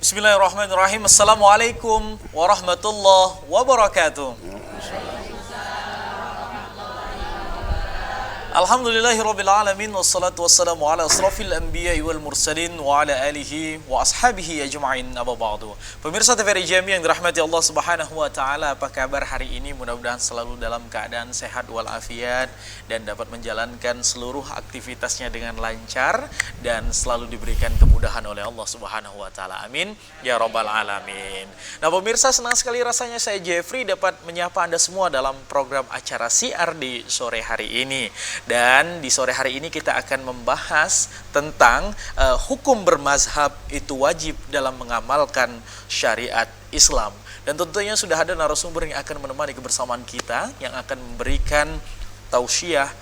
Bismillahirrahmanirrahim. Assalamualaikum warahmatullahi wabarakatuh. Alhamdulillahirabbil alamin wassalatu wassalamu ala asrafil anbiya'i wal mursalin wa ala alihi wa ashabihi ajma'in amma ba'du. Pemirsa TVRI Jambi yang dirahmati Allah Subhanahu wa taala, apa kabar hari ini? Mudah-mudahan selalu dalam keadaan sehat walafiat dan dapat menjalankan seluruh aktivitasnya dengan lancar dan selalu diberikan kemudahan oleh Allah Subhanahu wa taala. Amin ya rabbal alamin. Nah, pemirsa, senang sekali rasanya saya Jeffrey dapat menyapa Anda semua dalam program acara siar di sore hari ini. Dan di sore hari ini kita akan membahas tentang hukum bermazhab itu wajib dalam mengamalkan syariat Islam. Dan tentunya sudah ada narasumber yang akan menemani kebersamaan kita, yang akan memberikan tausiah,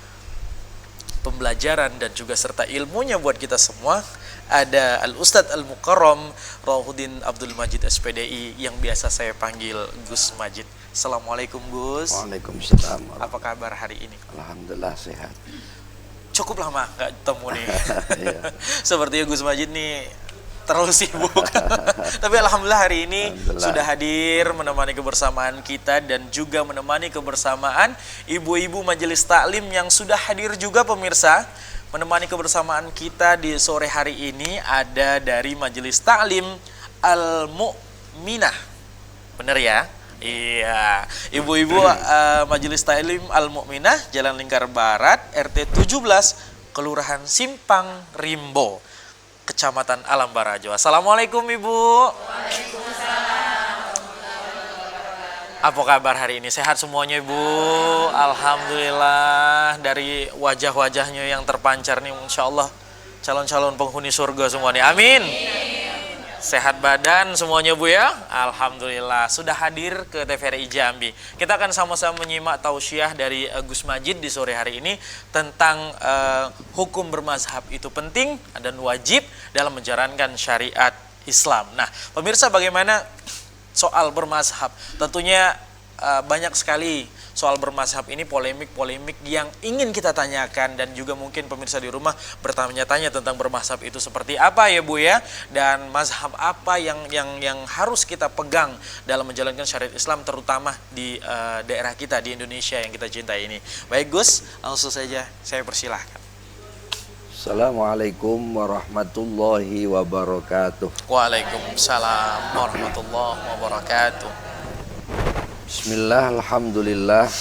pembelajaran dan juga serta ilmunya buat kita semua. Ada Al-Ustadz Al-Mukarram Rohuddin Abdul Majid SPDI yang biasa saya panggil Gus Majid. Assalamualaikum Gus. Waalaikumsalam. Apa kabar hari ini? Alhamdulillah sehat. Cukup lama nggak ketemu nih. Iya. Sepertinya Gus Majid nih terlalu sibuk. Tapi alhamdulillah hari ini sudah hadir menemani kebersamaan kita dan juga menemani kebersamaan ibu-ibu majelis taklim yang sudah hadir juga, pemirsa. Menemani kebersamaan kita di sore hari ini ada dari Majelis Taklim Al-Mu'minah. Bener ya? Iya. Ibu-ibu Majelis Taklim Al-Mu'minah, Jalan Lingkar Barat, RT 17, Kelurahan Simpang Rimbo, Kecamatan Alam Barajo. Assalamualaikum Ibu. Waalaikumsalam. Apa kabar hari ini? Sehat semuanya Ibu? Alhamdulillah. Dari wajah-wajahnya yang terpancar nih, Insya Allah calon-calon penghuni surga semua nih. Amin. Sehat badan semuanya Bu ya? Alhamdulillah. Sudah hadir ke TVRI Jambi. Kita akan sama-sama menyimak tausiah dari Gus Majid di sore hari ini tentang hukum bermazhab itu penting dan wajib dalam menjalankan syariat Islam. Nah, pemirsa, bagaimana soal bermazhab? Tentunya banyak sekali soal bermazhab ini, polemik-polemik yang ingin kita tanyakan, dan juga mungkin pemirsa di rumah bertanya-tanya tentang bermazhab itu seperti apa ya Bu ya, dan mazhab apa yang harus kita pegang dalam menjalankan syariat Islam, terutama di daerah kita di Indonesia yang kita cintai ini. Baik Gus, langsung saja saya persilahkan. Assalamualaikum warahmatullahi wabarakatuh. Waalaikumsalam warahmatullahi wabarakatuh. Bismillah, alhamdulillah,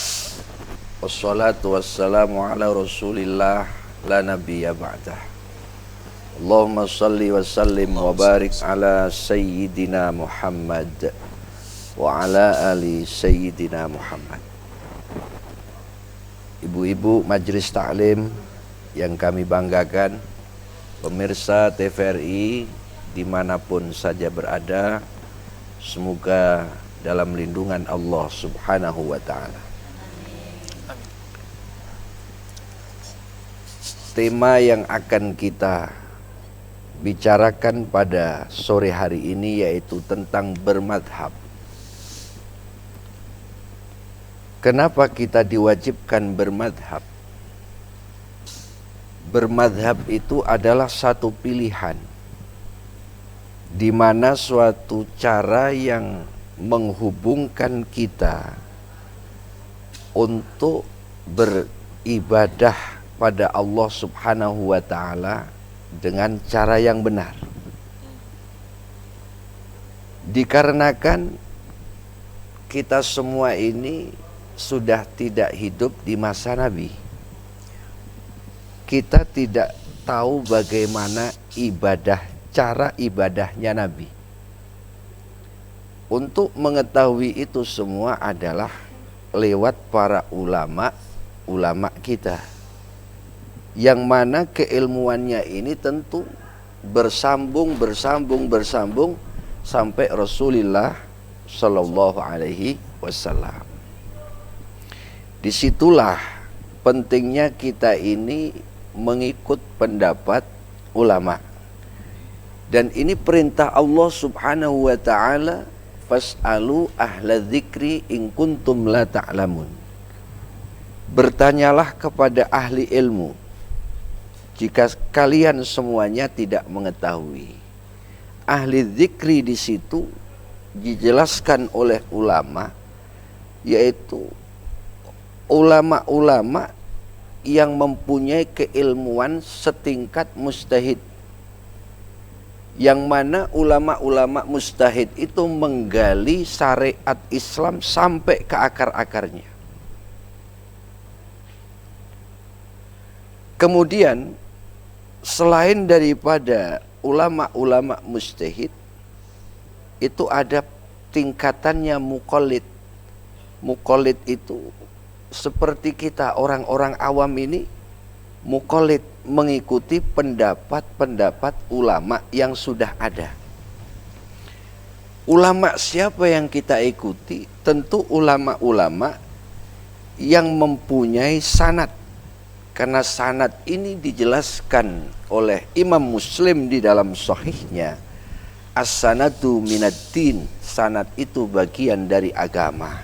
wassalatu wassalamu ala rasulillah, la nabiyya ba'dah. Allahumma salli wa sallim wa barik ala sayyidina Muhammad wa ala ali sayyidina Muhammad. Ibu-ibu majelis taklim yang kami banggakan, pemirsa TVRI dimanapun saja berada, semoga dalam lindungan Allah Subhanahu wa ta'ala. Tema yang akan kita bicarakan pada sore hari ini yaitu tentang bermadhab. Kenapa kita diwajibkan bermadhab? Bermadhab itu adalah satu pilihan, di mana suatu cara yang menghubungkan kita untuk beribadah pada Allah Subhanahu wa ta'ala dengan cara yang benar. Dikarenakan kita semua ini sudah tidak hidup di masa Nabi, kita tidak tahu bagaimana cara ibadahnya Nabi. Untuk mengetahui itu semua adalah lewat para ulama kita, yang mana keilmuannya ini tentu bersambung sampai Rasulullah Shallallahu Alaihi Wasallam. Disitulah pentingnya kita ini mengikut pendapat ulama, dan ini perintah Allah Subhanahu wa ta'ala, fas'alu ahla dzikri in kuntum la ta'lamun. Bertanyalah kepada ahli ilmu jika kalian semuanya tidak mengetahui. ahli dzikri di situ dijelaskan oleh ulama, yaitu ulama-ulama yang mempunyai keilmuan setingkat mujtahid, yang mana ulama-ulama mujtahid itu menggali syariat Islam sampai ke akar-akarnya. Kemudian selain daripada ulama-ulama mujtahid, itu ada tingkatannya muqallid. Muqallid itu seperti kita orang-orang awam ini, muqallid mengikuti pendapat-pendapat ulama yang sudah ada. Ulama siapa yang kita ikuti? Tentu ulama-ulama yang mempunyai sanad. Karena sanad ini dijelaskan oleh Imam Muslim di dalam sahihnya. As-sanadu minad-din, sanad itu bagian dari agama.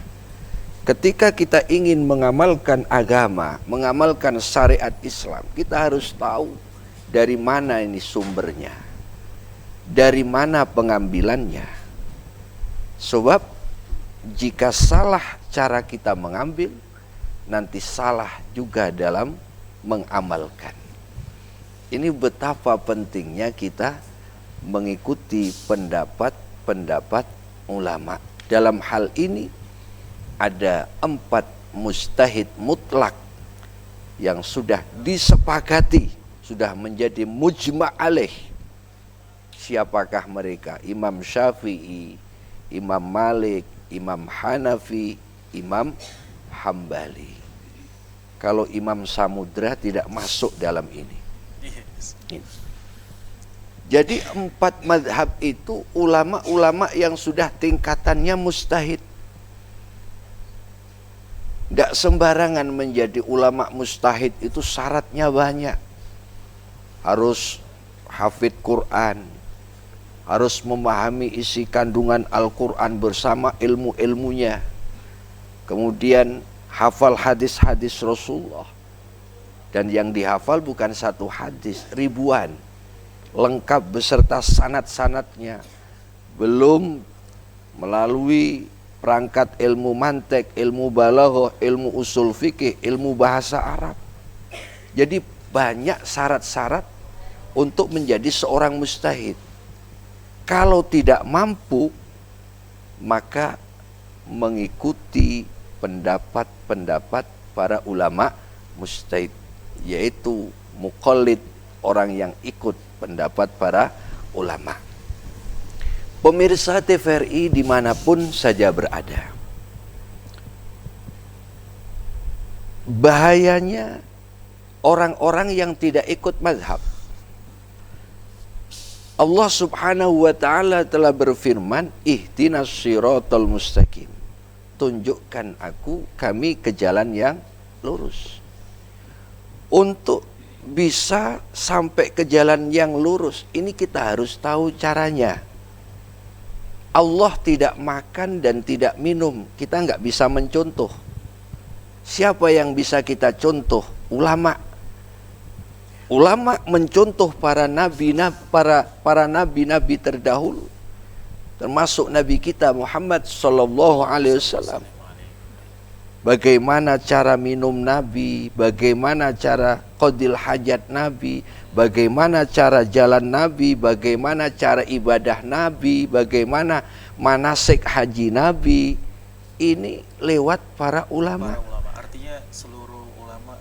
Ketika kita ingin mengamalkan agama, mengamalkan syariat Islam, kita harus tahu dari mana ini sumbernya, dari mana pengambilannya. Sebab jika salah cara kita mengambil, nanti salah juga dalam mengamalkan. Ini betapa pentingnya kita mengikuti pendapat-pendapat ulama. Dalam hal ini ada 4 mujtahid mutlak yang sudah disepakati, sudah menjadi mujma' alaih. Siapakah mereka? Imam Syafi'i, Imam Malik, Imam Hanafi, Imam Hambali. Kalau Imam Samudra tidak masuk dalam ini. Jadi 4 madhab itu ulama-ulama yang sudah tingkatannya mujtahid. Tidak sembarangan menjadi ulama mujtahid, itu syaratnya banyak. Harus hafid Quran, harus memahami isi kandungan Al-Quran bersama ilmu-ilmunya. Kemudian hafal hadis-hadis Rasulullah. Dan yang dihafal bukan satu hadis, ribuan. Lengkap beserta sanad-sanadnya. Belum melalui perangkat ilmu mantek, ilmu balaghah, ilmu usul fikih, ilmu bahasa Arab. Jadi banyak syarat-syarat untuk menjadi seorang mujtahid. Kalau tidak mampu, maka mengikuti pendapat-pendapat para ulama mujtahid, yaitu muqallid, orang yang ikut pendapat para ulama. Pemirsa TVRI dimanapun saja berada, bahayanya orang-orang yang tidak ikut mazhab. Allah subhanahu wa ta'ala telah berfirman, ihdinas siratal mustaqim, tunjukkan kami ke jalan yang lurus. Untuk bisa sampai ke jalan yang lurus, ini kita harus tahu caranya. Allah tidak makan dan tidak minum, kita nggak bisa mencontoh. Siapa yang bisa kita contoh? Ulama. Ulama mencontoh para nabi-nabi terdahulu, termasuk Nabi kita Muhammad sallallahu alaihi wasallam. Bagaimana cara minum Nabi, bagaimana cara qadil hajat Nabi, bagaimana cara jalan Nabi, bagaimana cara ibadah Nabi, bagaimana manasik haji Nabi. Ini lewat para ulama. Para ulama, artinya seluruh ulama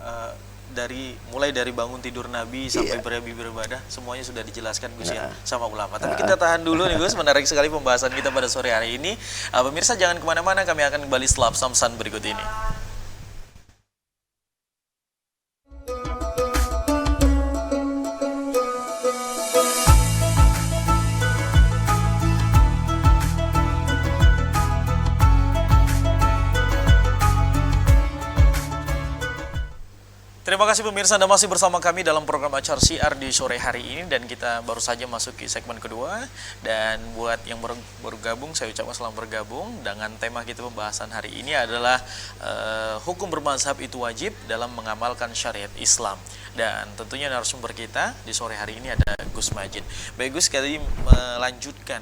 mulai dari bangun tidur Nabi sampai beribadah, semuanya sudah dijelaskan Gus ya sama ulama. Tapi kita tahan dulu nih Gus, menarik sekali pembahasan kita pada sore hari ini. Pemirsa jangan kemana-mana, kami akan kembali setelah pesan berikut ini. Terima kasih pemirsa, Anda masih bersama kami dalam program Acar Syiar di sore hari ini, dan kita baru saja masuk ke segmen kedua. Dan buat yang baru gabung, saya ucapkan selamat bergabung. Dengan tema kita pembahasan hari ini adalah hukum bermazhab itu wajib dalam mengamalkan syariat Islam. Dan tentunya narasumber kita di sore hari ini ada Gus Majid. Baik Gus, kali melanjutkan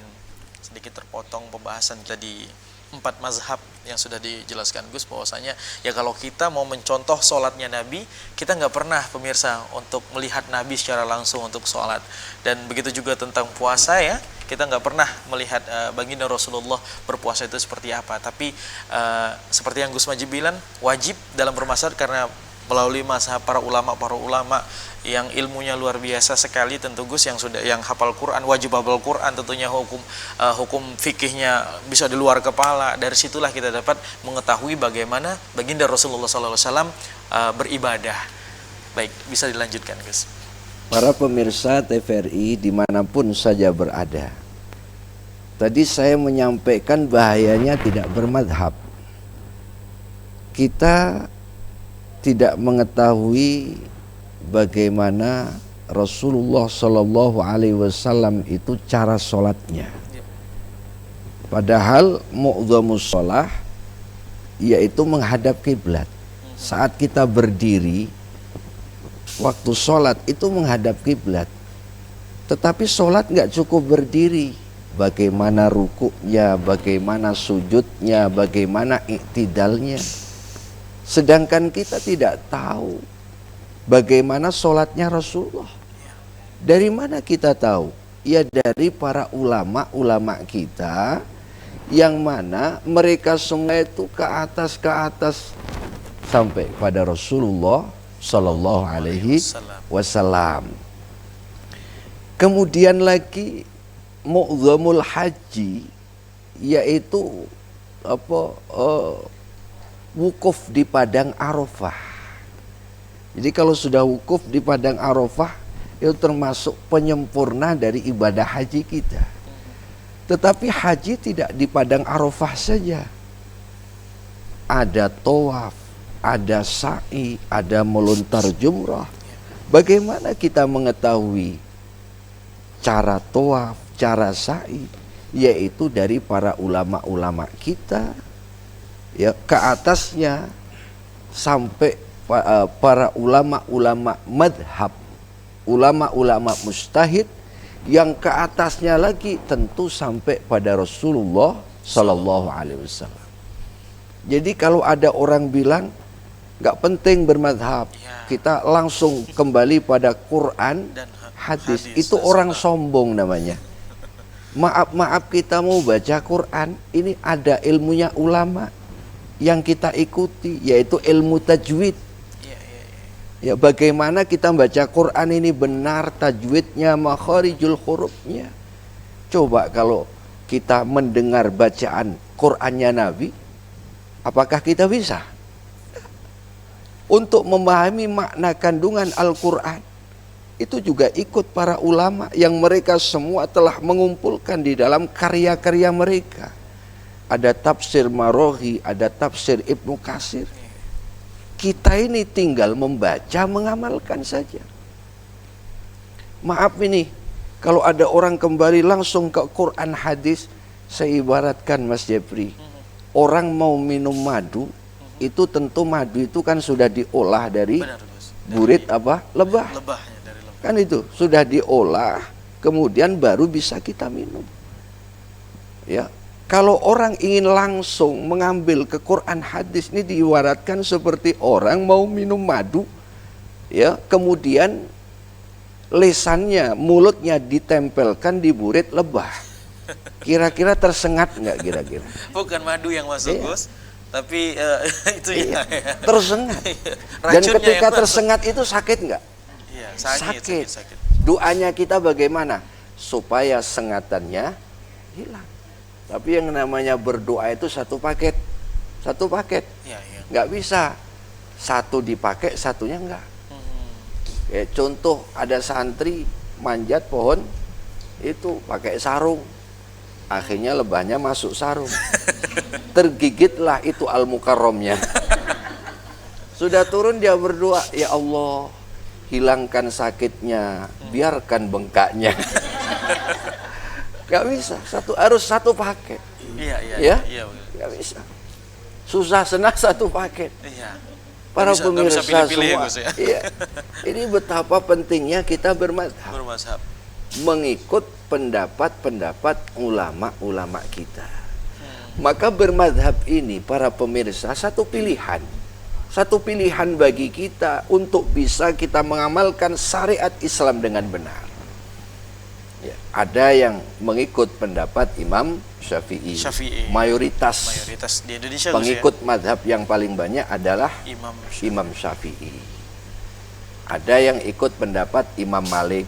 sedikit terpotong pembahasan tadi 4 mazhab yang sudah dijelaskan Gus, bahwasanya ya kalau kita mau mencontoh sholatnya Nabi, kita nggak pernah pemirsa untuk melihat Nabi secara langsung untuk sholat. Dan begitu juga tentang puasa ya, kita nggak pernah melihat baginda Rasulullah berpuasa itu seperti apa. Tapi seperti yang Gus Majid bilang, wajib dalam bermazhab karena melalui mazhab para ulama yang ilmunya luar biasa sekali tentu Gus, yang hafal Quran, wajib hafal Quran, tentunya hukum fikihnya bisa di luar kepala. Dari situlah kita dapat mengetahui bagaimana baginda Rasulullah SAW beribadah. Baik, bisa dilanjutkan Gus. Para pemirsa TVRI dimanapun saja berada, tadi saya menyampaikan bahayanya tidak bermadhab. Kita tidak mengetahui bagaimana Rasulullah Shallallahu Alaihi Wasallam itu cara sholatnya. Padahal mu'dhamus sholah yaitu menghadap kiblat. Saat kita berdiri waktu sholat itu menghadap kiblat. Tetapi sholat nggak cukup berdiri. Bagaimana rukuknya, bagaimana sujudnya, bagaimana iktidalnya. Sedangkan kita tidak tahu bagaimana sholatnya Rasulullah. Dari mana kita tahu? Ya dari para ulama kita, yang mana mereka semua itu ke atas sampai pada Rasulullah Sallallahu Alaihi Wasallam. Kemudian lagi mu'dhamul haji, yaitu wukuf di padang Arafah. Jadi kalau sudah wukuf di padang Arafah, itu termasuk penyempurna dari ibadah haji kita. Tetapi haji tidak di padang Arafah saja. Ada tawaf, ada sa'i, ada melontar jumrah. Bagaimana kita mengetahui cara tawaf, cara sa'i? Yaitu dari para ulama-ulama kita, ya, ke atasnya sampai para ulama-ulama madhab, ulama-ulama mustahid, yang ke atasnya lagi tentu sampai pada Rasulullah Sallallahu Alaihi Wasallam. Jadi kalau ada orang bilang nggak penting bermadhab, kita langsung kembali pada Quran dan hadis, itu orang sombong namanya. Maaf kita mau baca Quran, ini ada ilmunya ulama yang kita ikuti, yaitu ilmu tajwid. Ya, bagaimana kita baca Quran ini benar, tajwidnya, makharijul hurufnya. Coba kalau kita mendengar bacaan Qurannya Nabi, apakah kita bisa? Untuk memahami makna kandungan Al-Quran, itu juga ikut para ulama yang mereka semua telah mengumpulkan di dalam karya-karya mereka. Ada tafsir Maroghi, ada tafsir Ibnu Katsir. Kita ini tinggal membaca, mengamalkan saja. Maaf ini, kalau ada orang kembali langsung ke Quran hadis, saya ibaratkan Mas Jepri, orang mau minum madu, itu tentu madu itu kan sudah diolah dari burit lebah. Kan itu sudah diolah, kemudian baru bisa kita minum. Ya. Kalau orang ingin langsung mengambil ke Quran hadis, ini diibaratkan seperti orang mau minum madu, ya, kemudian lesannya, mulutnya ditempelkan di burit lebah. Kira-kira tersengat nggak kira-kira? Bukan madu yang masuk, Gus, tapi itu ya. Tersengat. Dan ketika tersengat itu sakit nggak? Iya, sakit. Doanya kita bagaimana? Supaya sengatannya hilang. Tapi yang namanya berdoa itu satu paket. Nggak bisa satu dipakai, satunya enggak. Contoh, ada santri manjat pohon itu pakai sarung, akhirnya lebahnya masuk sarung, tergigitlah itu al-mukarramnya. Sudah turun dia berdoa, ya Allah, hilangkan sakitnya, biarkan bengkaknya. Gak bisa, harus satu paket. Iya, Ya? betul. Gak bisa. Susah senang satu paket. Iya. Para Nggak pemirsa bisa pilih-pilih ya, semua. Gus ya. Iya. Ini betapa pentingnya kita bermadhab, Bermazhab. mengikut pendapat-pendapat ulama-ulama kita. Maka bermadhab ini para pemirsa satu pilihan. Satu pilihan bagi kita untuk bisa kita mengamalkan syariat Islam dengan benar. Ya, ada yang mengikut pendapat Imam Syafi'i. Mayoritas di Indonesia, Gus, pengikut madhab yang paling banyak adalah ya? Imam Syafi'i. Ada yang ikut pendapat Imam Malik.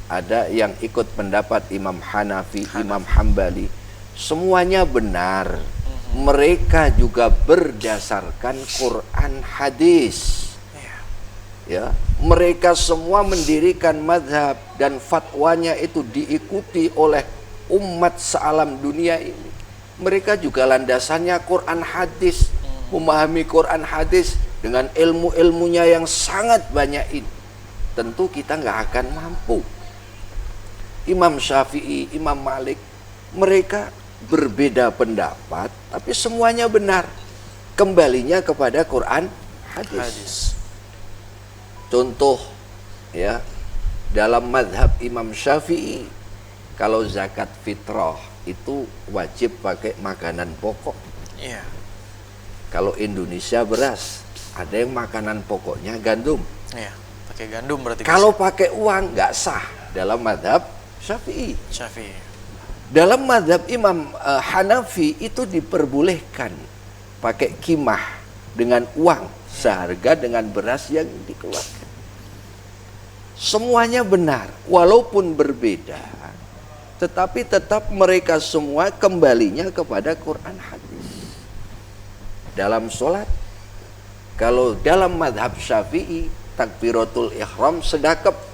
Ada yang ikut pendapat Imam Hanafi, Imam Hambali. Semuanya benar. Mereka juga berdasarkan Quran hadis. Ya, mereka semua mendirikan madhab dan fatwanya itu diikuti oleh umat sealam dunia ini. Mereka juga landasannya Quran hadis, memahami Quran hadis dengan ilmu-ilmunya yang sangat banyak ini. Tentu kita nggak akan mampu. Imam Syafi'i, Imam Malik, mereka berbeda pendapat, tapi semuanya benar. Kembalinya kepada Quran hadis. Contoh, ya, dalam madhab Imam Syafi'i, kalau zakat fitrah itu wajib pakai makanan pokok. Iya. Kalau Indonesia beras, ada yang makanan pokoknya gandum. Iya, pakai gandum berarti. Kalau pakai uang nggak sah dalam madhab Syafi'i. Syafi'i. Dalam madhab Imam Hanafi itu diperbolehkan pakai kimah dengan uang seharga dengan beras yang dikeluarkan. Semuanya benar, walaupun berbeda, tetapi tetap mereka semua kembalinya kepada Quran hadis. Dalam sholat, kalau dalam madhab Syafi'i, takbiratul ihram sedekap.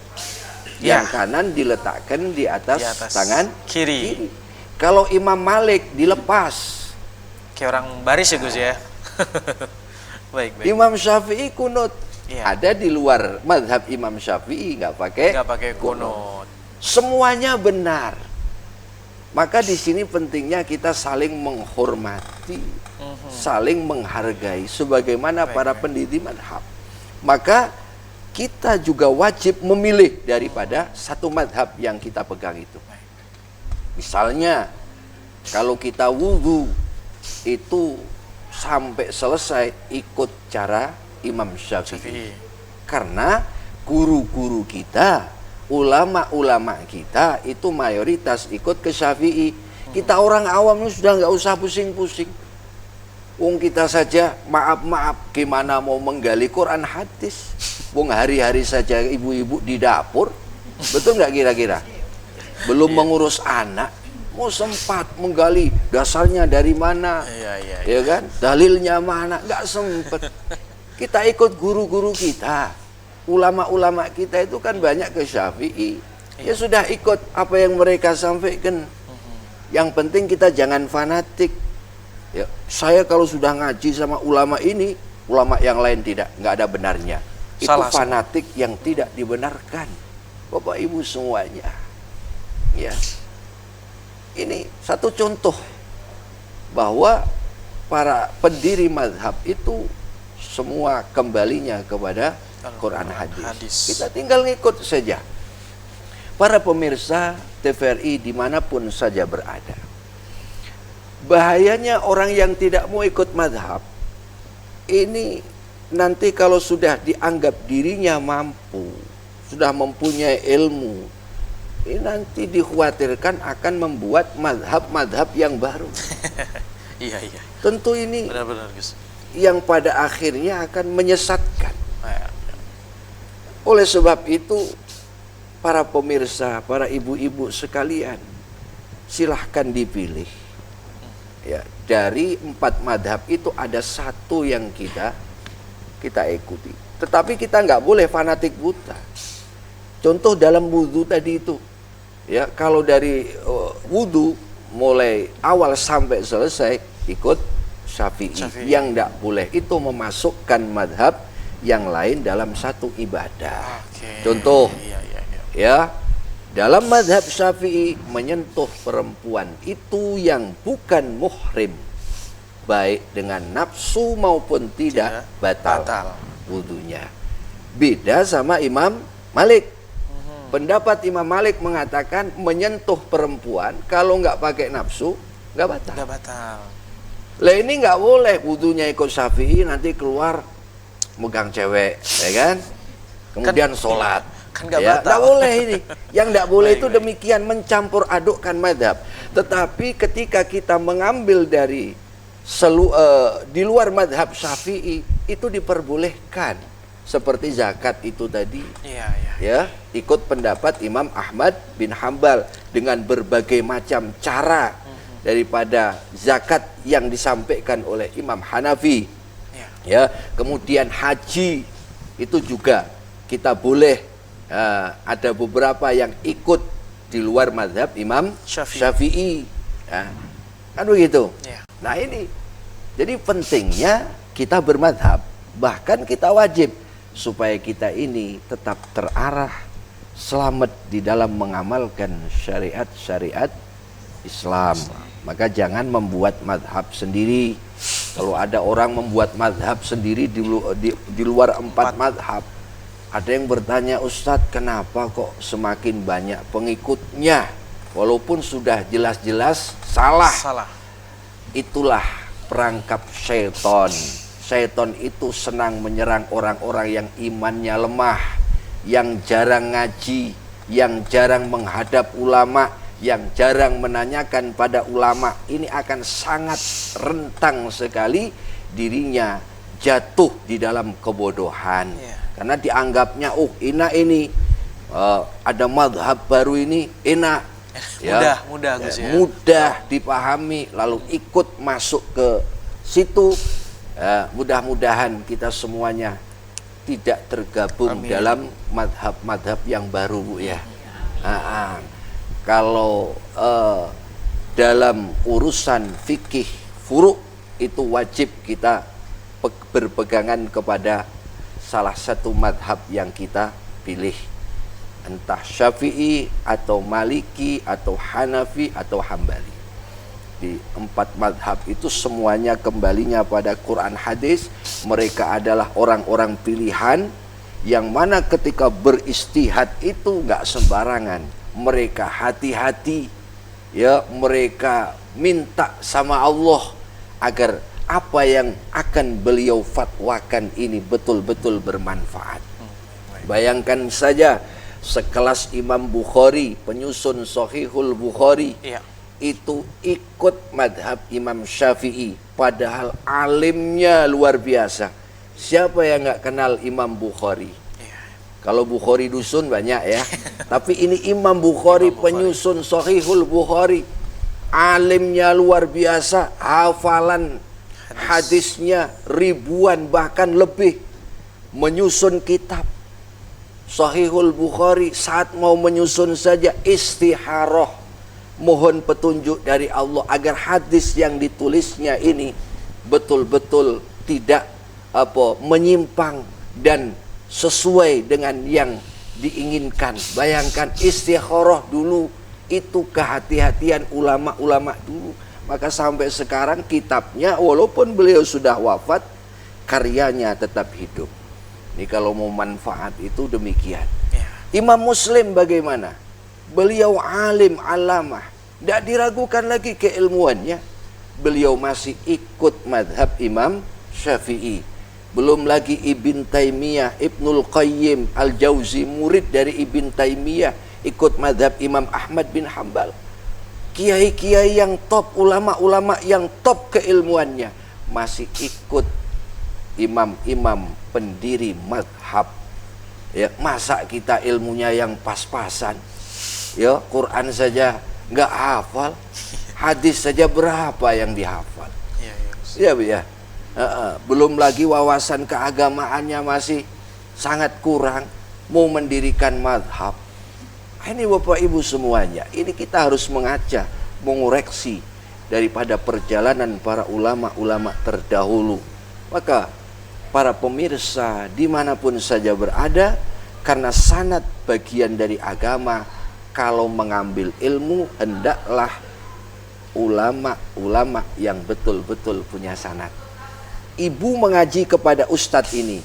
Yang kanan diletakkan di atas tangan kiri. Kalau Imam Malik dilepas. Kayak orang baris ya, Gus ya. Baik. Imam Syafi'i kunut. Iya. Ada di luar madhab Imam Syafi'i nggak pakai kunut. Semuanya benar. Maka di sini pentingnya kita saling menghormati, saling menghargai sebagaimana para pendiri madhab. Maka kita juga wajib memilih daripada satu madhab yang kita pegang itu. Misalnya, kalau kita wudhu itu sampai selesai ikut cara Imam Syafi'i. Karena guru-guru kita, ulama-ulama kita itu mayoritas ikut ke Syafi'i. Kita orang awam sudah nggak usah pusing-pusing. Wong kita saja maaf gimana mau menggali Quran hadis. Wong hari-hari saja ibu-ibu di dapur. Betul nggak kira-kira? Belum mengurus anak, mau sempat menggali dasarnya dari mana, ya kan? Dalilnya mana? Nggak sempet. Kita ikut guru-guru kita, ulama-ulama kita itu kan banyak ke Syafi'i. Ya sudah ikut apa yang mereka sampaikan. Yang penting kita jangan fanatik. Ya, saya kalau sudah ngaji sama ulama ini, ulama yang lain nggak ada benarnya. Itu Salah, fanatik yang tidak dibenarkan. Bapak Ibu semuanya. Ya. Ini satu contoh bahwa para pendiri mazhab itu semua kembalinya kepada Quran hadis. Kita tinggal ngikut saja. Para pemirsa TVRI dimanapun saja berada. Bahayanya orang yang tidak mau ikut mazhab ini nanti kalau sudah dianggap dirinya mampu, sudah mempunyai ilmu, ini nanti dikhawatirkan akan membuat mazhab-mazhab yang baru. Iya. Tentu ini Benar-benar, Gus. yang pada akhirnya akan menyesatkan. Oleh sebab itu, para pemirsa, para ibu-ibu sekalian, silahkan dipilih. Ya, dari 4 madhab itu ada satu yang kita ikuti. Tetapi kita nggak boleh fanatik buta. Contoh dalam wudhu tadi itu, ya kalau dari wudhu mulai awal sampai selesai ikut Syafi'i. Yang tidak boleh itu memasukkan madhab yang lain dalam satu ibadah. Contoh, ya, dalam madhab Syafi'i menyentuh perempuan itu yang bukan muhrim, baik dengan nafsu maupun tidak, batal wudunya. Beda sama Imam Malik. Pendapat Imam Malik mengatakan menyentuh perempuan kalau nggak pakai nafsu nggak batal. Nggak batal. Lah ini nggak boleh wudunya ikut Syafi'i, nanti keluar megang cewek, ya kan? Kemudian sholat. Kan nggak ya, batal. nggak boleh ini. Yang nggak boleh itu baik. demikian mencampur adukkan madhab. Tetapi ketika kita mengambil dari di luar madhab Syafi'i itu diperbolehkan. Seperti zakat itu tadi, ya, ikut pendapat Imam Ahmad bin Hambal dengan berbagai macam cara daripada zakat yang disampaikan oleh Imam Hanafi. Ya, kemudian haji itu juga kita boleh, ada beberapa yang ikut di luar mazhab Imam Syafi'i. Ya, kan begitu. Nah ini, jadi pentingnya kita bermadhab, bahkan kita wajib supaya kita ini tetap terarah, selamat di dalam mengamalkan syariat-syariat Islam. Maka jangan membuat madhab sendiri. Kalau ada orang membuat madhab sendiri di luar 4 madhab, ada yang bertanya, Ustadz, kenapa kok semakin banyak pengikutnya walaupun sudah jelas-jelas salah. Itulah perangkap syaitan. Syaitan itu senang menyerang orang-orang yang imannya lemah, yang jarang ngaji, yang jarang menghadap ulama, yang jarang menanyakan pada ulama. Ini akan sangat rentang sekali dirinya jatuh di dalam kebodohan. Karena dianggapnya, ini ada madhab baru ini enak, mudah dipahami, lalu ikut masuk ke situ. Mudah-mudahan kita semuanya tidak tergabung dalam madhab-madhab yang baru, Bu, ya. Kalau dalam urusan fikih furu' itu wajib kita berpegangan kepada salah satu madhab yang kita pilih, entah Syafi'i atau Maliki atau Hanafi atau Hambali. Di 4 madhab itu semuanya kembalinya pada Quran hadis. Mereka adalah orang-orang pilihan yang mana ketika beristihad itu nggak sembarangan. Mereka hati-hati, ya, mereka minta sama Allah agar apa yang akan beliau fatwakan ini betul-betul bermanfaat. Bayangkan saja sekelas Imam Bukhari, penyusun Sahihul Bukhari, itu ikut madhab Imam Syafi'i, padahal alimnya luar biasa. Siapa yang nggak kenal Imam Bukhari? Kalau Bukhari dusun banyak, ya. Tapi ini Imam Bukhari, penyusun Sahihul Bukhari, alimnya luar biasa, hafalan hadisnya ribuan bahkan lebih, menyusun kitab Sahihul Bukhari. Saat mau menyusun saja istikharah, mohon petunjuk dari Allah agar hadis yang ditulisnya ini betul-betul tidak menyimpang dan sesuai dengan yang diinginkan. Bayangkan istikharah dulu, itu kehati-hatian ulama-ulama dulu. Maka sampai sekarang kitabnya walaupun beliau sudah wafat, karyanya tetap hidup. Ini kalau mau manfaat itu demikian. Imam Muslim bagaimana? Beliau alim alamah, tidak diragukan lagi keilmuannya. Beliau masih ikut madhab Imam Syafi'i. Belum lagi Ibn Taimiyah, Ibnul Qayyim Al-Jauzi, murid dari Ibn Taimiyah, ikut madhab Imam Ahmad bin Hambal. Kiai-kiai yang top, ulama-ulama yang top keilmuannya, masih ikut imam-imam pendiri madhab. Ya, masa kita ilmunya yang pas-pasan? Ya, Quran saja nggak hafal, hadis saja berapa yang dihafal? Ya. Belum lagi wawasan keagamaannya masih sangat kurang, mau mendirikan madhab. Ini Bapak Ibu semuanya, ini kita harus mengaca, mengoreksi daripada perjalanan para ulama-ulama terdahulu. Maka para pemirsa dimanapun saja berada, karena sanad bagian dari agama, kalau mengambil ilmu hendaklah ulama-ulama yang betul-betul punya sanad. Ibu mengaji kepada ustadz ini,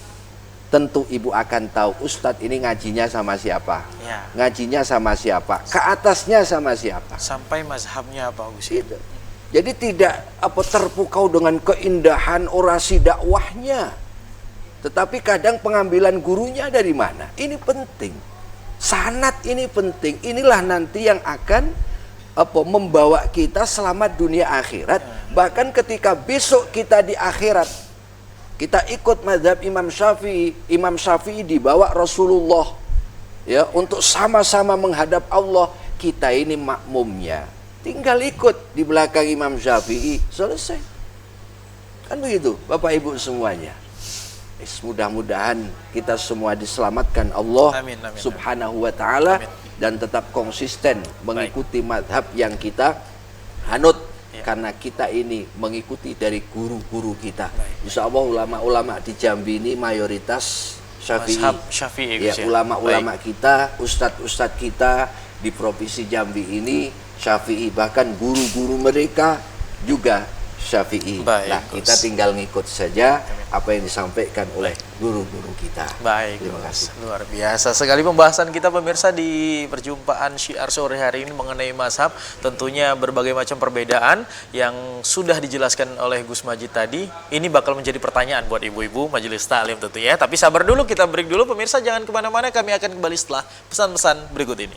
tentu ibu akan tahu ustadz ini ngajinya sama siapa, Ya. ngajinya sama siapa, ke atasnya sama siapa. Sampai mazhabnya apa Gus? Gitu. Jadi tidak terpukau dengan keindahan orasi dakwahnya, tetapi kadang pengambilan gurunya dari mana. Ini penting. Sanad ini penting. Inilah nanti yang akan membawa kita selamat dunia akhirat. Bahkan ketika besok kita di akhirat, kita ikut mazhab Imam Syafi'i. Imam Syafi'i dibawa Rasulullah, ya, untuk sama-sama menghadap Allah. Kita ini makmumnya, tinggal ikut di belakang Imam Syafi'i, selesai. Kan begitu Bapak Ibu semuanya. Mudah-mudahan kita semua diselamatkan Allah Amin, amin, subhanahu wa ta'ala. Amin. Dan tetap konsisten mengikuti madhab yang kita anut. Ya. Karena kita ini mengikuti dari guru-guru kita. Baik. Insya Allah ulama-ulama di Jambi ini mayoritas Syafi'i. Mazhab Syafi'i Ya, Gus, ya. ulama-ulama Baik. kita, ustadz-ustadz kita di Provinsi Jambi ini Syafi'i. Bahkan guru-guru mereka juga Syafi'i. Baik, Nah, Gus. kita tinggal ngikut saja apa yang disampaikan oleh guru-guru kita. Baik, Terima Gus. kasih. Luar biasa sekali pembahasan kita pemirsa di perjumpaan Syiar sore hari ini mengenai mazhab. Tentunya berbagai macam perbedaan yang sudah dijelaskan oleh Gus Majid tadi. Ini bakal menjadi pertanyaan buat ibu-ibu majelis taklim tentunya. Tapi sabar dulu, kita break dulu pemirsa. Jangan kemana-mana, kami akan kembali setelah pesan-pesan berikut ini.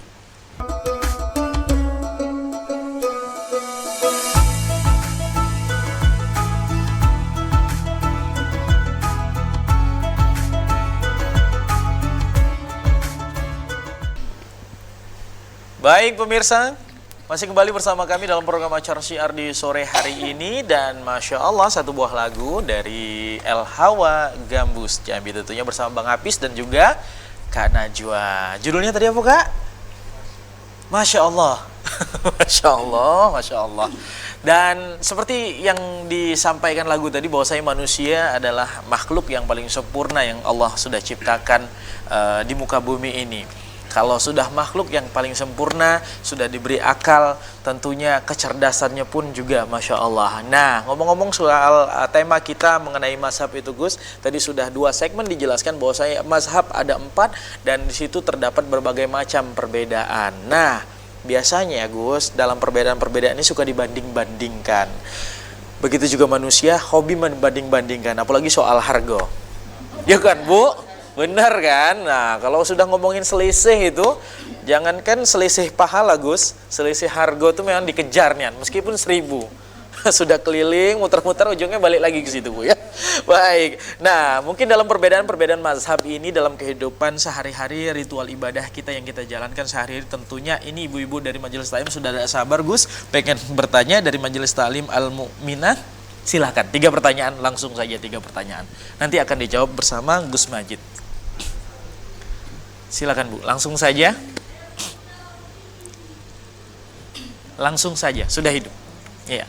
Baik pemirsa, masih kembali bersama kami dalam program acara Syiar di sore hari ini. Dan Masya Allah, satu buah lagu dari El Hawa Gambus Jambi tentunya bersama Bang Hafiz dan juga Kak Najwa. Judulnya tadi apa Kak? Masya Allah. Masya Allah, Masya Allah. Dan seperti yang disampaikan lagu tadi, bahwasanya manusia adalah makhluk yang paling sempurna yang Allah sudah ciptakan di muka bumi ini. Kalau sudah makhluk yang paling sempurna, sudah diberi akal, tentunya kecerdasannya pun juga Masya Allah. Nah, ngomong-ngomong soal tema kita mengenai mazhab itu Gus, tadi sudah 2 segmen dijelaskan bahwa saya mazhab ada 4 dan di situ terdapat berbagai macam perbedaan. Nah, biasanya Gus, dalam perbedaan-perbedaan ini suka dibanding-bandingkan. Begitu juga manusia, hobi membanding-bandingkan, apalagi soal harga. Ya kan Bu? Benar kan? Nah, kalau sudah ngomongin selisih itu, jangankan selisih pahala Gus, selisih harga itu memang dikejar nih, meskipun 1000. Sudah keliling, muter-muter, ujungnya balik lagi ke situ Bu ya. Baik. Nah, mungkin dalam perbedaan-perbedaan mazhab ini dalam kehidupan sehari-hari, ritual ibadah kita yang kita jalankan sehari-hari, tentunya ini ibu-ibu dari Majelis Taklim sudah ada sabar Gus, pengen bertanya dari Majelis Taklim Al-Mu'minah. Silahkan, 3 pertanyaan, langsung saja 3 pertanyaan. Nanti akan dijawab bersama Gus Majid. Silakan Bu, langsung saja. Langsung saja, sudah hidup. Iya.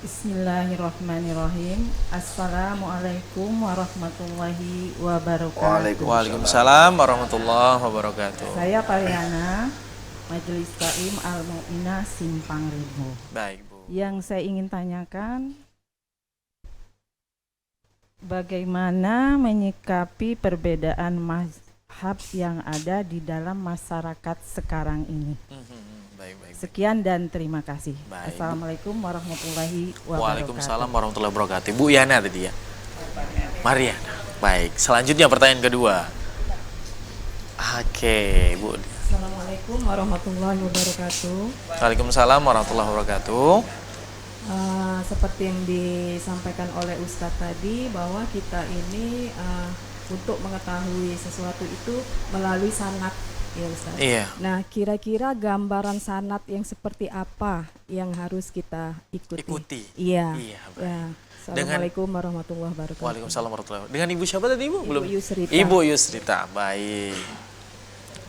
Bismillahirrahmanirrahim. Assalamualaikum warahmatullahi wabarakatuh. Waalaikumsalam warahmatullahi wabarakatuh. Saya Paliana, Majelis Taklim Al-Mu'minah Simpang Ribu. Baik Bu. Yang saya ingin tanyakan, bagaimana menyikapi perbedaan mazhab yang ada di dalam masyarakat sekarang ini? Baik. Sekian dan terima kasih. Baik, Bu. Assalamualaikum warahmatullahi wabarakatuh. Waalaikumsalam warahmatullahi wabarakatuh. Bu Yana tadi ya? Mariana. Baik, selanjutnya pertanyaan kedua. Oke, Bu. Assalamualaikum warahmatullahi wabarakatuh. Waalaikumsalam warahmatullahi wabarakatuh. Seperti yang disampaikan oleh Ustadz tadi, bahwa kita ini untuk mengetahui sesuatu itu melalui sanad, ya Ustadz. Iya. Nah, kira-kira gambaran sanad yang seperti apa yang harus kita ikuti? Iya. Iya, baik. Ya. Assalamualaikum warahmatullahi wabarakatuh. Waalaikumsalam warahmatullahi wabarakatuh. Dengan Ibu siapa tadi Ibu? Ibu Yusrita. Ibu Yusrita, baik.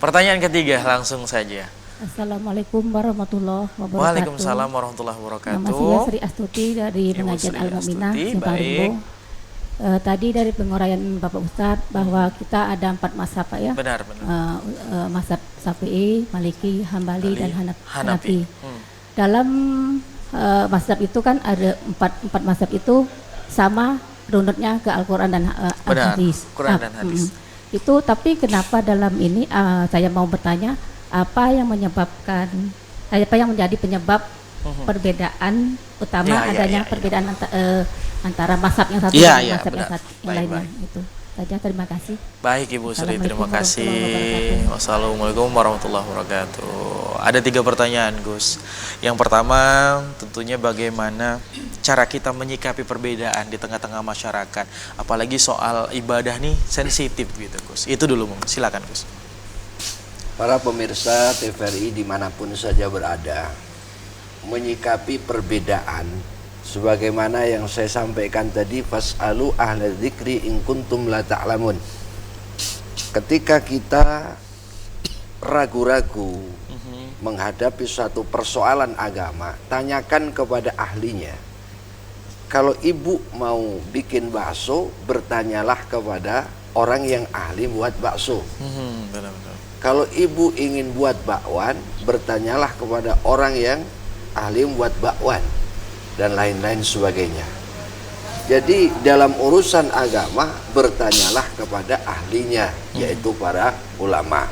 Pertanyaan ketiga langsung saja. Assalamualaikum warahmatullahi wabarakatuh. Waalaikumsalam warahmatullahi wabarakatuh. Nama saya Sri Astuti dari Ibu Pengajian Sri Al-Mu'minah Astuti, Simpang baik. Rimbo. Tadi dari penguraian Bapak Ustadz bahwa kita ada 4 mazhab Pak ya. Benar, benar. Mazhab Syafi'i, Maliki, Hambali, dan Hanafi. Hanafi. Dalam mazhab itu kan ada empat mazhab itu sama runutnya ke Al-Quran dan Benar, Al-Hadis. Quran dan hadis. Itu tapi kenapa dalam ini saya mau bertanya apa yang menjadi penyebab perbedaan utama adanya perbedaan antara mazhab yang satu dan mazhab yang lainnya itu saja. Terima kasih. Baik Ibu Sri, terima Assalamualaikum kasih. warahmatullahi wabarakatuh. Wassalamualaikum warahmatullahi wabarakatuh. Ada 3 pertanyaan Gus. Yang pertama tentunya bagaimana cara kita menyikapi perbedaan di tengah-tengah masyarakat, apalagi soal ibadah nih sensitif gitu Gus. Itu dulu silakan Gus. Para pemirsa TVRI dimanapun saja berada, menyikapi perbedaan sebagaimana yang saya sampaikan tadi, fas'alu ahla dzikri in kuntum la ta'lamun. Ketika kita ragu-ragu menghadapi suatu persoalan agama, tanyakan kepada ahlinya. Kalau ibu mau bikin bakso, bertanyalah kepada orang yang ahli buat bakso. Benar-benar. Kalau ibu ingin buat bakwan, bertanyalah kepada orang yang ahli buat bakwan, dan lain-lain sebagainya. Jadi dalam urusan agama, bertanyalah kepada ahlinya, yaitu para ulama.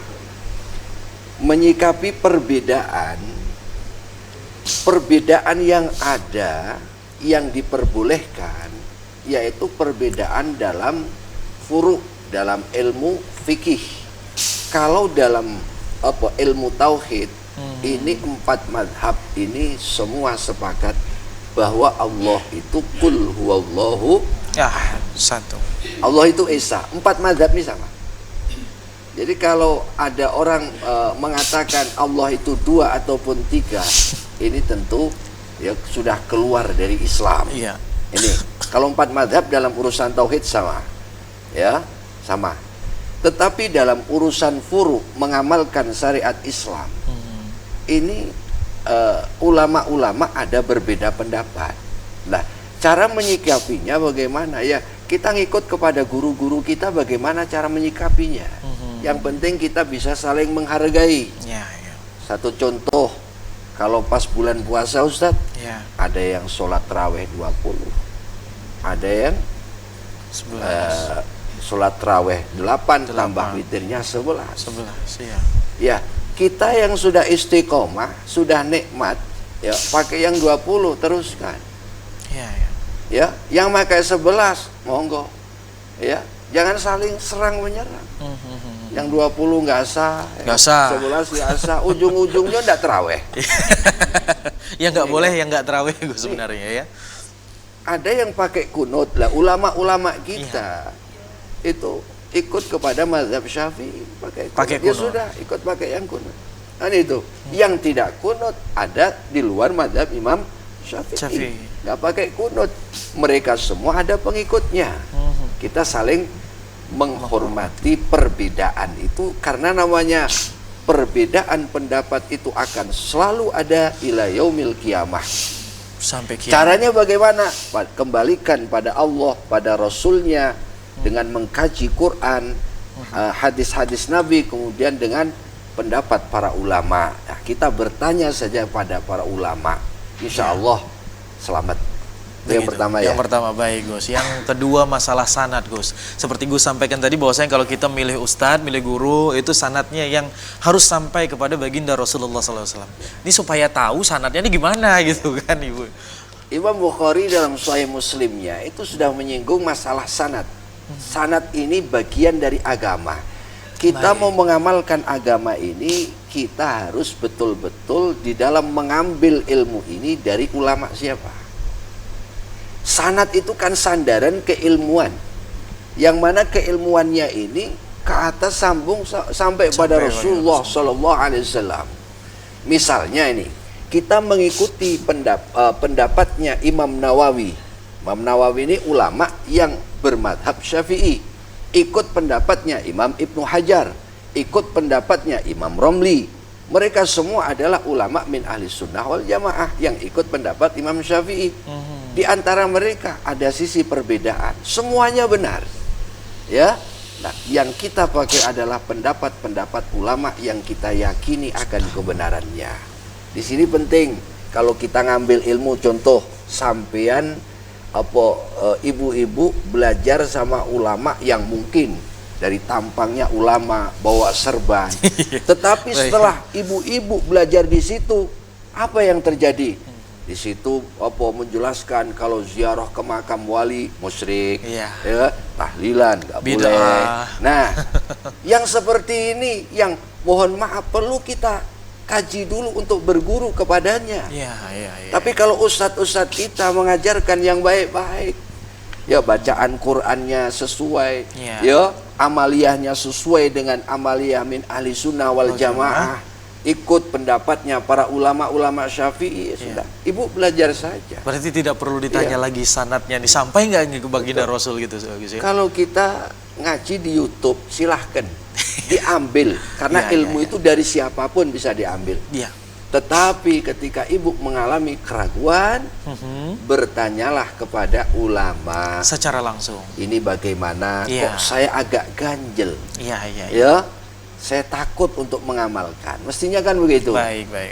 Menyikapi perbedaan yang ada, yang diperbolehkan, yaitu perbedaan dalam furu', dalam ilmu fikih. Kalau dalam ilmu tauhid, ini 4 madhab ini semua sepakat bahwa Allah itu kul huwallahu satu. Allah itu esa. 4 mazhab ini sama. Jadi kalau ada orang mengatakan Allah itu 2 ataupun 3, ini tentu ya sudah keluar dari Islam. Iya. Ini kalau 4 mazhab dalam urusan tauhid sama, ya sama. Tetapi dalam urusan furu', mengamalkan syariat Islam, ini ulama-ulama ada berbeda pendapat. Nah, cara menyikapinya bagaimana? Ya, kita ngikut kepada guru-guru kita bagaimana cara menyikapinya. Yang penting kita bisa saling menghargai. Satu contoh, kalau pas bulan puasa Ustadz, ada yang sholat tarawih 20, ada yang 11. sholat tarawih 8 tambah witirnya 11. Ya, kita yang sudah istiqomah, sudah nikmat, ya pakai yang 20 teruskan. Ya, yang pakai 11 monggo. Ya, jangan saling serang menyerang. Yang 20 nggak sah, 11 nggak sah, ujung-ujungnya nggak terawih. Yang nggak boleh, yang nggak terawih sebenarnya ya. Ada yang pakai kunut lah, ulama-ulama kita itu ikut kepada mazhab Syafi'i pakai kunut. Ya sudah, ikut pakai yang kunut. Kan itu. Yang tidak kunut ada di luar mazhab Imam Syafi'i. Nggak pakai kunut. Mereka semua ada pengikutnya. Kita saling menghormati perbedaan itu, karena namanya perbedaan pendapat itu akan selalu ada ila yaumil qiyamah. Sampai kiamat. Caranya bagaimana? Kembalikan pada Allah, pada Rasulnya, dengan mengkaji Quran, hadis-hadis Nabi, kemudian dengan pendapat para ulama. Nah, kita bertanya saja pada para ulama, insya Allah selamat. Itu yang pertama ya. Yang pertama, baik Gus. Yang kedua masalah sanad Gus. Seperti Gus sampaikan tadi bahwasanya kalau kita milih ustadz, milih guru, itu sanadnya yang harus sampai kepada baginda Rasulullah SAW. Ini supaya tahu sanadnya ini gimana gitu kan Ibu. Imam Bukhari dalam Sahih Muslimnya itu sudah menyinggung masalah sanad. Sanad ini bagian dari agama. Kita mau mengamalkan agama ini, kita harus betul-betul di dalam mengambil ilmu ini dari ulama siapa. Sanad itu kan sandaran keilmuan, yang mana keilmuannya ini ke atas sambung sampai pada Rasulullah Sallallahu Alaihi Wasallam. Misalnya ini, kita mengikuti pendapatnya Imam Nawawi. Imam Nawawi ini ulama yang bermadhab Syafi'i. Ikut pendapatnya Imam Ibnu Hajar, ikut pendapatnya Imam Romli, Mereka semua adalah ulama min ahli sunnah wal jamaah yang ikut pendapat Imam Syafi'i. Di antara mereka ada sisi perbedaan, semuanya benar. Ya, nah, yang kita pakai adalah pendapat-pendapat ulama yang kita yakini akan kebenarannya. Di sini penting kalau kita ngambil ilmu, contoh sampean ibu-ibu belajar sama ulama yang mungkin dari tampangnya ulama bawa serban, tetapi setelah ibu-ibu belajar di situ, apa yang terjadi? Di situ menjelaskan kalau ziarah ke makam wali musyrik, ya, tahlilan nggak boleh. Nah, yang seperti ini yang mohon maaf perlu kita kaji dulu untuk berguru kepadanya. Tapi kalau ustadz-ustadz kita mengajarkan yang baik-baik, ya bacaan Qur'annya sesuai, ya amaliyahnya sesuai dengan amaliyah min ahli sunnah wal jamaah, ikut pendapatnya para ulama-ulama Syafi'i, sudah. Ibu belajar saja. Berarti tidak perlu ditanya lagi sanadnya, disampaikan nggak ke baginda Rasul gitu, ya? Kalau kita ngaji di YouTube, silahkan diambil, karena ilmu itu dari siapapun bisa diambil. Tetapi ketika ibu mengalami keraguan, bertanyalah kepada ulama secara langsung. Ini bagaimana? Kok saya agak ganjel? Ya, saya takut untuk mengamalkan. Mestinya kan begitu.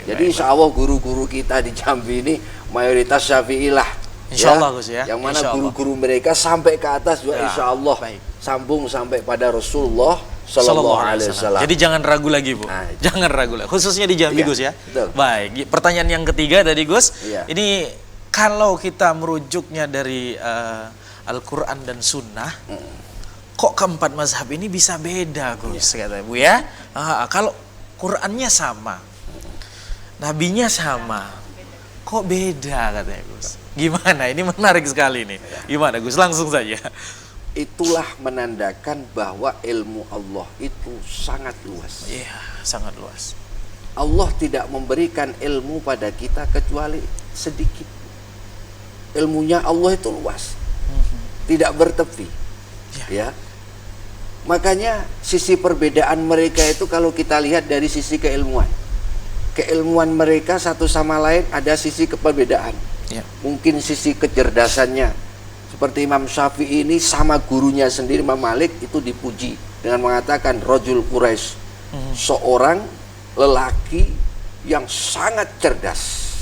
Jadi insya Allah guru-guru kita di Jambi ini mayoritas Syafi'i lah. Insya Allah, Gus, ya. Yang mana guru-guru mereka sampai ke atas juga insya Allah sambung sampai pada Rasulullah Sallallahu Alaihi Wasallam. Jadi jangan ragu lagi, Bu. Jangan ragu lagi. Khususnya di Jambi, Gus, ya. Betul. Baik. Pertanyaan yang ketiga tadi, Gus. Ini kalau kita merujuknya dari Al-Quran dan Sunnah, kok keempat mazhab ini bisa beda, Gus, kata Bu, ya? Kalau Qurannya sama, Nabinya sama, kok beda, katanya Gus. Gimana? Ini menarik sekali nih. Gimana, Gus? Langsung saja. Itulah menandakan bahwa ilmu Allah itu sangat luas. Iya, sangat luas. Allah tidak memberikan ilmu pada kita kecuali sedikit. Ilmunya Allah itu luas, tidak bertepi. Ya, makanya sisi perbedaan mereka itu kalau kita lihat dari sisi keilmuan, mereka satu sama lain ada sisi perbedaan. Mungkin sisi kecerdasannya. Seperti Imam Syafi'i ini sama gurunya sendiri Imam Malik itu dipuji dengan mengatakan Rajul Quraisy, seorang lelaki yang sangat cerdas.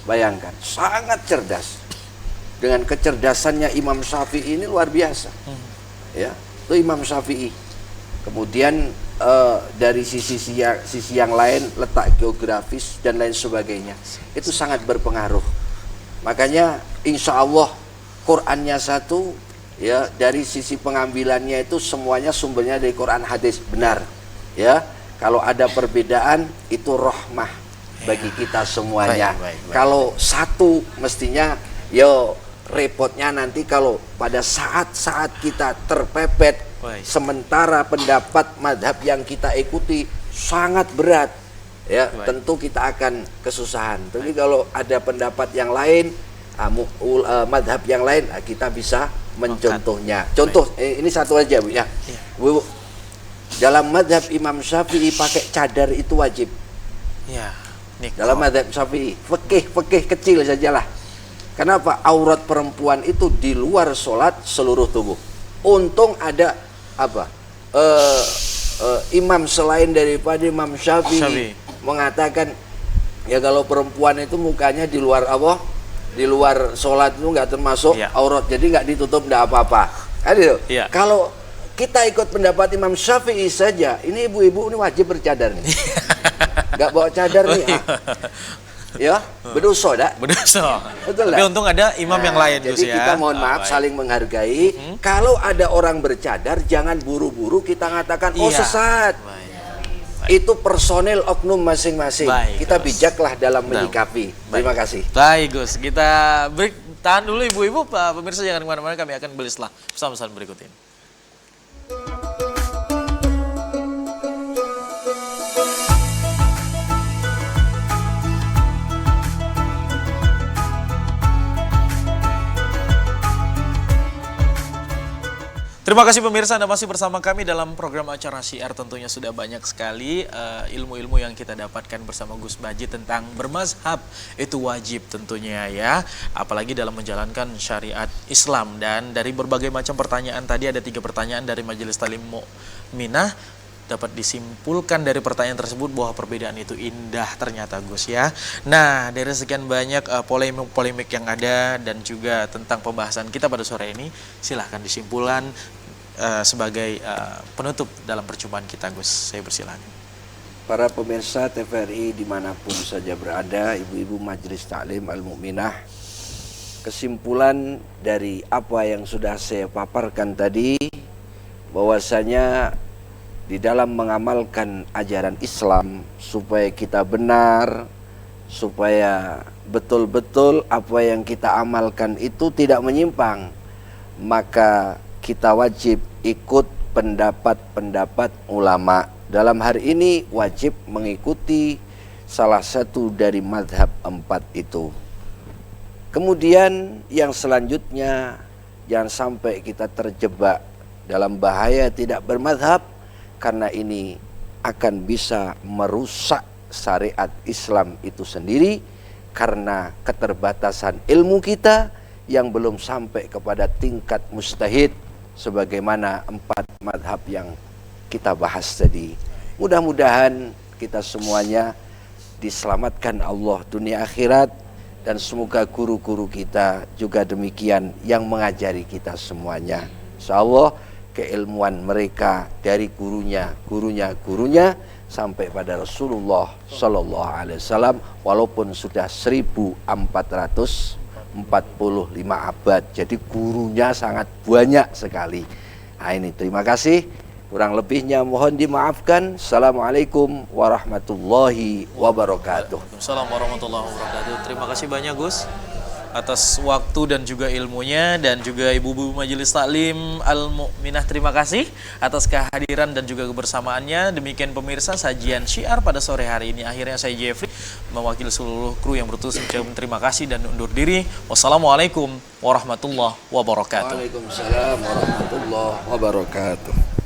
Bayangkan, sangat cerdas. Dengan kecerdasannya Imam Syafi'i ini luar biasa. Ya, itu Imam Syafi'i. Kemudian dari sisi yang lain, letak geografis dan lain sebagainya, itu sangat berpengaruh. Makanya insya Allah Qurannya satu, ya, dari sisi pengambilannya itu semuanya sumbernya dari Quran hadis, benar. Ya, kalau ada perbedaan itu rahmah bagi kita semuanya. Kalau satu mestinya, yo repotnya nanti kalau pada saat-saat kita terpepet, sementara pendapat madhab yang kita ikuti sangat berat, ya, tentu kita akan kesusahan. Tapi kalau ada pendapat yang lain, madhab yang lain, kita bisa mencontohnya. Contoh, ini satu aja, Bu, ya. Bu, dalam madhab Imam Syafi'i pakai cadar itu wajib. Dalam madhab Syafi'i, fikih kecil sajalah. Kenapa? Aurat perempuan itu di luar sholat seluruh tubuh. Untung ada imam selain daripada Imam Syafi'i mengatakan, ya kalau perempuan itu mukanya di luar di luar sholat itu nggak termasuk aurat, jadi nggak ditutup, nggak apa-apa. Kan itu. Kalau kita ikut pendapat Imam Syafi'i saja, ini ibu-ibu ini wajib bercadar nih. Nggak bawa cadar nih, ya berdosa, dak? Berdosa. Betul. Tapi untung ada imam yang lain, jadi Gus, ya. Kita mohon maaf, saling menghargai. Kalau ada orang bercadar, jangan buru-buru kita ngatakan sesat. Itu personil oknum masing-masing. Kita bijaklah dalam menyikapi. Terima kasih. Baik, Gus. Kita break. Tahan dulu ibu-ibu, pemirsa jangan kemana-mana. Kami akan kembali setelah pesan-pesan berikut ini. Terima kasih pemirsa, Anda masih bersama kami dalam program acara Syiar. Tentunya sudah banyak sekali ilmu-ilmu yang kita dapatkan bersama Gus Baji tentang bermazhab itu wajib tentunya ya, apalagi dalam menjalankan syariat Islam. Dan dari berbagai macam pertanyaan tadi, ada 3 pertanyaan dari Majelis Talim Mukminah, dapat disimpulkan dari pertanyaan tersebut bahwa perbedaan itu indah ternyata Gus ya. Nah, dari sekian banyak polemik yang ada dan juga tentang pembahasan kita pada sore ini, silahkan disimpulkan sebagai penutup dalam perjumpaan kita Gus. Saya persilakan. Para pemirsa TVRI dimanapun saja berada, ibu-ibu Majelis Taklim Al-Mukminah, kesimpulan dari apa yang sudah saya paparkan tadi, bahwasanya di dalam mengamalkan ajaran Islam supaya kita benar, supaya betul-betul apa yang kita amalkan itu tidak menyimpang, maka kita wajib ikut pendapat-pendapat ulama. Dalam hari ini wajib mengikuti salah satu dari mazhab 4 itu. Kemudian yang selanjutnya, jangan sampai kita terjebak dalam bahaya tidak bermazhab, karena ini akan bisa merusak syariat Islam itu sendiri karena keterbatasan ilmu kita yang belum sampai kepada tingkat mujtahid sebagaimana 4 mazhab yang kita bahas tadi. Mudah-mudahan kita semuanya diselamatkan Allah dunia akhirat, dan semoga guru-guru kita juga demikian yang mengajari kita semuanya. Insyaallah keilmuan mereka dari gurunya sampai pada Rasulullah Sallallahu Alaihi Wasallam, walaupun sudah 1445 abad, jadi gurunya sangat banyak sekali. Nah ini terima kasih, kurang lebihnya mohon dimaafkan. Assalamualaikum warahmatullahi wabarakatuh. Assalamualaikum warahmatullahi wabarakatuh. Terima kasih banyak Gus atas waktu dan juga ilmunya, dan juga ibu-ibu Majelis Taklim Al-Mukminah, terima kasih atas kehadiran dan juga kebersamaannya. Demikian pemirsa sajian Syiar pada sore hari ini. Akhirnya saya Jeffrey mewakili seluruh kru yang bertugas mengucapkan terima kasih dan undur diri. Wassalamualaikum warahmatullahi wabarakatuh. Waalaikumsalam warahmatullahi wabarakatuh.